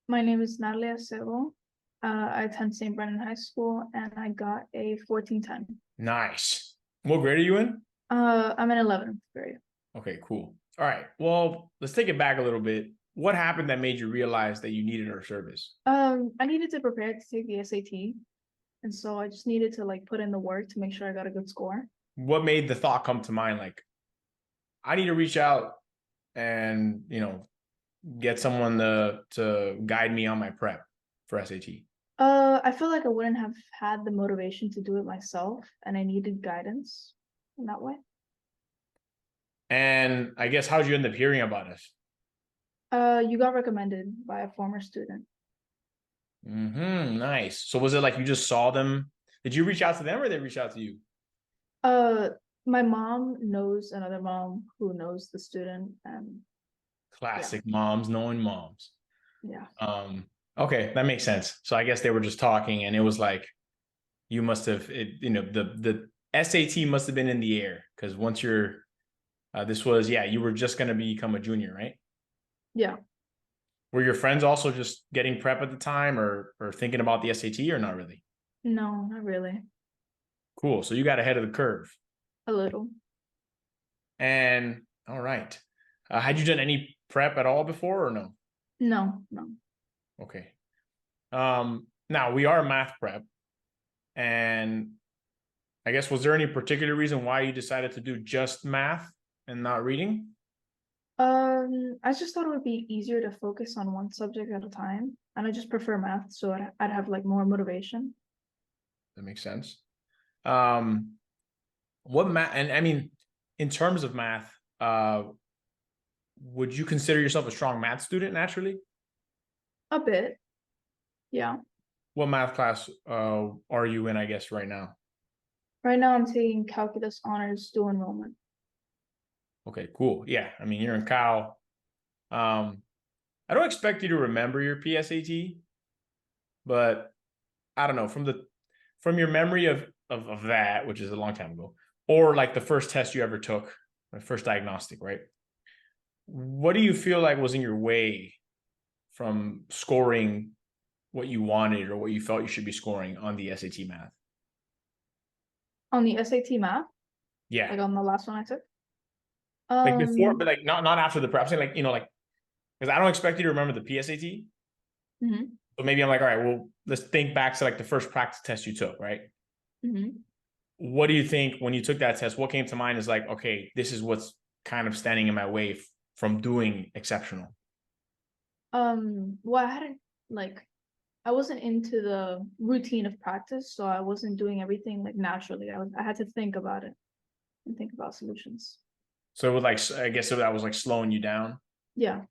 My name is Natalie Acebo. I attend St. Brennan High School and I got a 1410. Nice. What grade are you in? I'm in 11th grade. Okay, cool. All right. Well, let's take it back a little bit. What happened that made you realize that you needed our service? I needed to prepare to take the SAT, and so I just needed to like put in the work to make sure I got a good score. What made the thought come to mind? Like, I need to reach out and, get someone to guide me on my prep for SAT. I feel like I wouldn't have had the motivation to do it myself, and I needed guidance in that way. And I guess how'd you end up hearing about us? You got recommended by a former student. Nice. So was it like you just saw them? Did you reach out to them or they reach out to you? Uh, my mom knows another mom who knows the student, and yeah, Classic moms knowing moms. yeah. Okay, that makes sense. So I guess they were just talking and it was like you must have the SAT must have been in the air because once you're this was you were just going to become a junior, right? Yeah. Were your friends also just getting prep at the time or thinking about the SAT or not really? No, not really. Cool. So you got ahead of the curve. A little. And all right. Had you done any prep at all before or no? No, no. Okay. Now we are math prep, and I guess was there any particular reason why you decided to do just math and not reading? I just thought it would be easier to focus on one subject at a time, and I just prefer math, so I'd have like more motivation. That makes sense. Um, what math? And I mean, in terms of math, would you consider yourself a strong math student naturally? A bit, yeah. What math class are you in? I guess right now. Right now, I'm taking calculus honors dual enrollment. Okay, cool. Yeah, I mean, you're in Cal. Um, I don't expect you to remember your PSAT, but I don't know from your memory of that, which is a long time ago, or like the first test you ever took, the first diagnostic, right? What do you feel like was in your way from scoring what you wanted or what you felt you should be scoring on the SAT math? On the SAT math, Yeah, like on the last one I took. like before, Um, but like not after the prep. I'm saying like because I don't expect you to remember the PSAT. mhm, So maybe I'm like, all right, well, let's think back to like the first practice test you took, right? mhm. What do you think when you took that test? What came to mind is like, okay, this is what's kind of standing in my way from doing exceptional. Well, I hadn't like I wasn't into the routine of practice, so I wasn't doing everything like naturally. I had to think about it and think about solutions. So it was like, I guess that was like slowing you down. Yeah.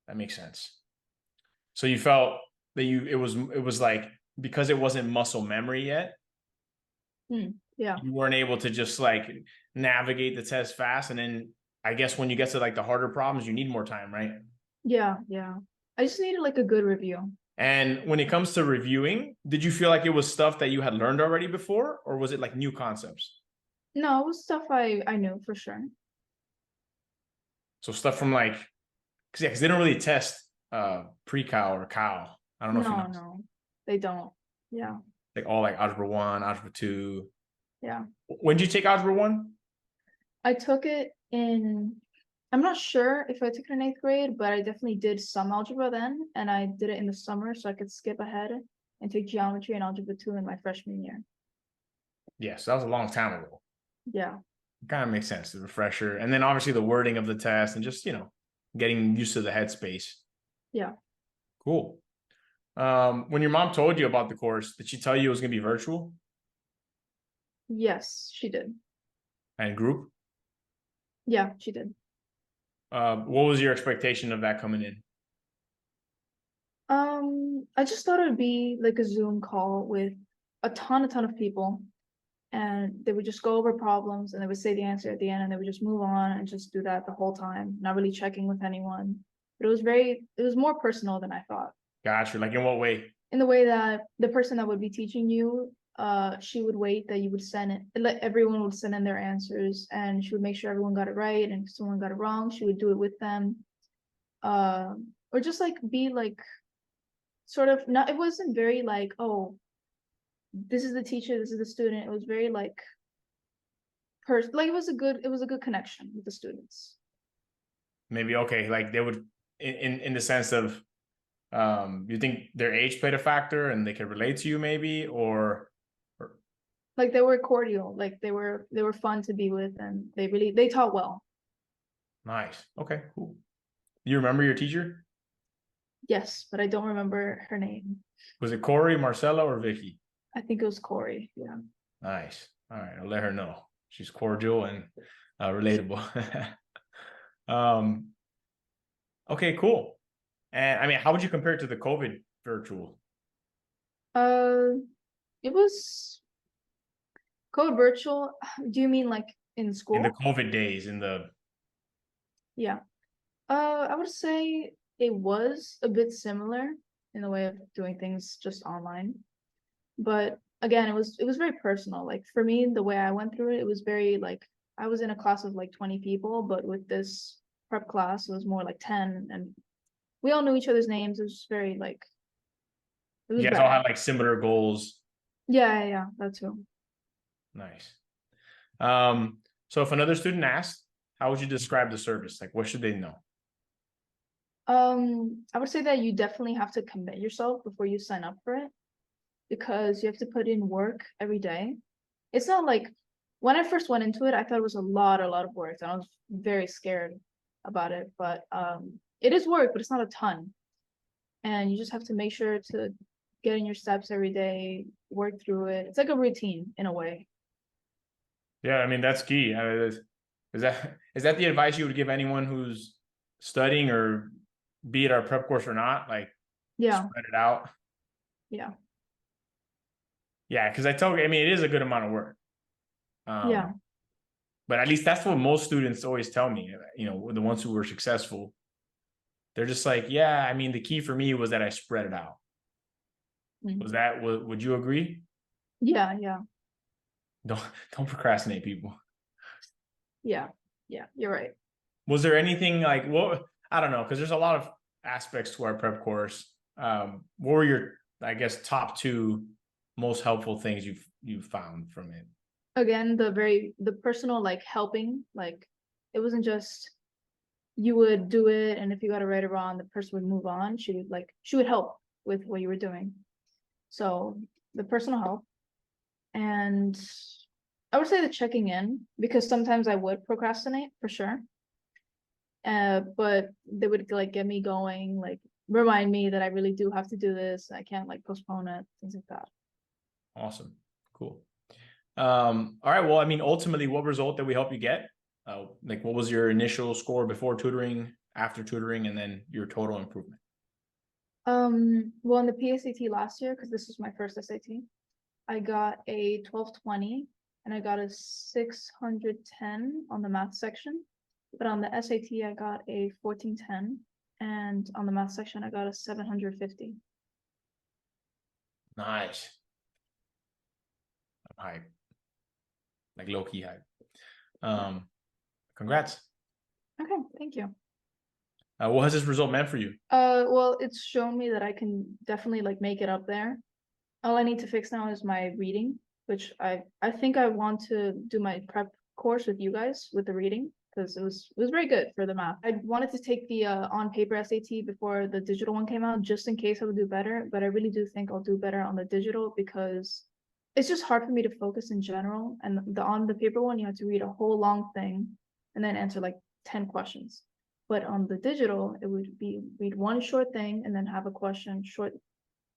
That makes sense. So you felt that it was like because it wasn't muscle memory yet, Yeah. you weren't able to just like navigate the test fast. And then I guess when you get to like the harder problems, you need more time, right? Yeah, yeah. I just needed like a good review. And when it comes to reviewing, did you feel like it was stuff that you had learned already before, or was it like new concepts? No, it was stuff I knew for sure. So stuff from like, because they don't really test pre-cal or cal. I don't know if you know. No, no, they don't. Yeah, Like all like algebra one, algebra two. yeah. When did you take algebra one? I took it in, I'm not sure if I took it in eighth grade, but I definitely did some algebra then, and I did it in the summer so I could skip ahead and take geometry and algebra two in my freshman year. Yes, that was a long time ago. Yeah, It kind of makes sense, the refresher. And then obviously the wording of the test and just, getting used to the headspace. yeah. Cool. When your mom told you about the course, did she tell you it was going to be virtual Yes, she did. and group? Yeah, she did. What was your expectation of that coming in? I just thought it would be like a Zoom call with a ton of people, and they would just go over problems and they would say the answer at the end and they would just move on and just do that the whole time, not really checking with anyone. But it was more personal than I thought. Gotcha. Like in what way? In the way that the person that would be teaching you, she would wait that you would send it, let everyone would send in their answers and she would make sure everyone got it right. And if someone got it wrong, she would do it with them. or just like be like sort of not, it wasn't very like, oh, this is the teacher, this is the student. It was very like like it was a good connection with the students. Maybe okay, like they would in the sense of you think their age played a factor and they could relate to you maybe or Like they were cordial, like they were fun to be with, and they taught well. nice. Okay, cool. You remember your teacher? Yes, but I don't remember her name. Was it Corey, Marcella, or Vicky? I think it was Corey. Yeah. Nice. All right, I'll let her know. She's cordial and relatable. um, okay, cool. And I mean, how would you compare it to the COVID virtual? It was code virtual. Do you mean like in In the school? COVID days, in the Yeah. I would say it was a bit similar in the way of doing things just online. But again, it was very personal. Like for me, the way I went through it, it was very like I was in a class of like 20 people, but with this prep class, it was more like 10, and we all knew each other's names. It was very like it was you guys all better. have like similar goals. Yeah, that too. Nice. So if another student asked, how would you describe the service? Like, what should they know? I would say that you definitely have to commit yourself before you sign up for it because you have to put in work every day. It's not like when I first went into it, I thought it was a lot of work, and I was very scared about it. But it is work, but it's not a ton. And you just have to make sure to get in your steps every day, work through it. It's like a routine in a way. Yeah, I mean that's key. Is that the advice you would give anyone who's studying or be it our prep course or not? Like Yeah, spread it out. yeah, Yeah, because I mean it is a good amount of work. yeah, But at least that's what most students always tell me. You know, the ones who were successful, they're just like, yeah. I mean, the key for me was that I spread it out. Was mhm. that? Would you agree? Yeah, Don't don't procrastinate, people. yeah, yeah. You're right. Was there anything like what I don't know because there's a lot of aspects to our prep course. What were your I guess top two most helpful things you've found from it? Again, the personal like helping, like it wasn't just you would do it, and if you got it right or wrong, the person would move on. She would help with what you were doing. So the personal help, and I would say the checking in because sometimes I would procrastinate for sure. But they would like get me going, like remind me that I really do have to do this. I can't like postpone it, things like that. Awesome, cool. All right. Well, I mean, ultimately, what result did we help you get? Like, what was your initial score before tutoring, after tutoring, and then your total improvement? Well, in the PSAT last year, because this was my first SAT, I got a 1220 and I got a 610 on the math section. But on the SAT, I got a 1410, and on the math section, I got a 750. Nice. I'm hype, like low key hype. Um, Congrats. Okay, thank you. What has this result meant for you? Well, it's shown me that I can definitely like make it up there. All I need to fix now is my reading, which I think I want to do my prep course with you guys with the reading because it was very good for the math. I wanted to take the on paper SAT before the digital one came out just in case I would do better, but I really do think I'll do better on the digital because it's just hard for me to focus in general. And the on the paper one, you have to read a whole long thing and then answer like 10 questions. But on the digital, it would be read one short thing and then have a question, short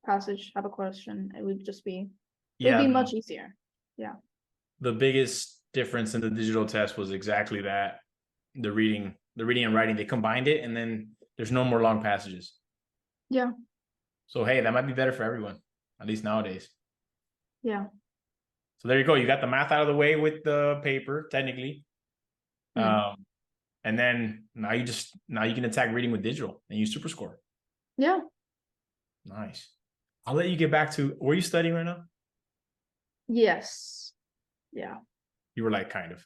passage, have a question. It would Yeah, be much easier. Yeah. the biggest difference in the digital test was exactly that. The reading and writing, they combined it, and then there's no more long passages. Yeah. So hey, that might be better for everyone, at least nowadays. Yeah. So there you go. You got the math out of the way with the paper, technically. Mm. And then now you can attack reading with digital and use super score. Yeah. Nice. I'll let you get back to were you studying right now? Yes. Yeah. You were like kind of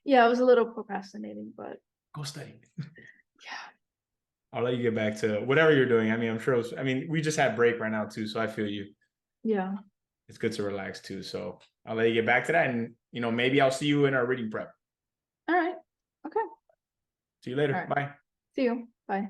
Yeah, I was a little procrastinating, but go study. yeah. I'll let you get back to whatever you're doing. I mean, I'm sure. I mean, we just had break right now too, so I feel you. Yeah. It's good to relax too. So I'll let you get back to that, and maybe I'll see you in our reading prep. All right. Okay. See you later. All right. Bye. See you. Bye.